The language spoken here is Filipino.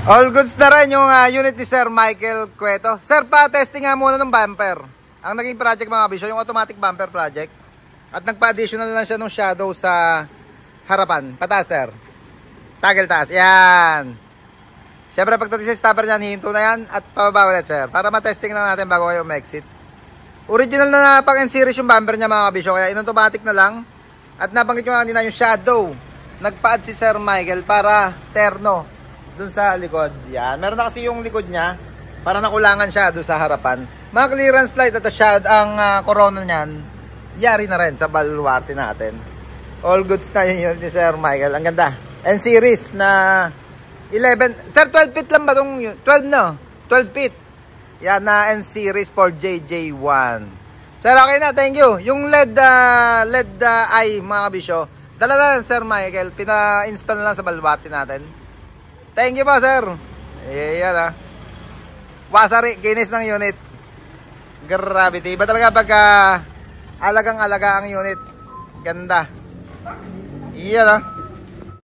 All goods na rin yung unit ni Sir Michael Cueto. Sir, pa-testing nga muna ng bumper. Ang naging project mga bisyo, yung automatic bumper project. At nagpa-additional lang siya ng shadow sa harapan. Pataas, sir. Toggle taas. Yan. Siyempre, pagdating sa stopper niyan, hihinto na yan. At pababa ulit, sir. Para matesting lang natin bago kayo ma-exit. Original na pang N-series yung bumper niya mga bisyo. Kaya in-automatic na lang. At nabanggit nyo nga din na yung shadow. Nagpa-add si Sir Michael para terno dun sa likod. Yan. Meron na kasi yung likod niya. Para nakulangan siya dun sa harapan. Mga clearance light at ang corona niyan, yari na rin sa baluarte natin. All goods na yun ni Sir Michael. Ang ganda. N-series na 11. Sir, 12 feet lang ba itong 12 no? 12 feet. Yan na N-series for JJ1. Sir, okay na. Thank you. Yung LED eye mga kabisyo, dala na Sir Michael. Pina-install na lang sa baluarte natin. Thank you po, sir. Yan Wasari, kinis ng unit. Gravity. Iba talaga pagka alagang-alaga ang unit. Ganda. Yan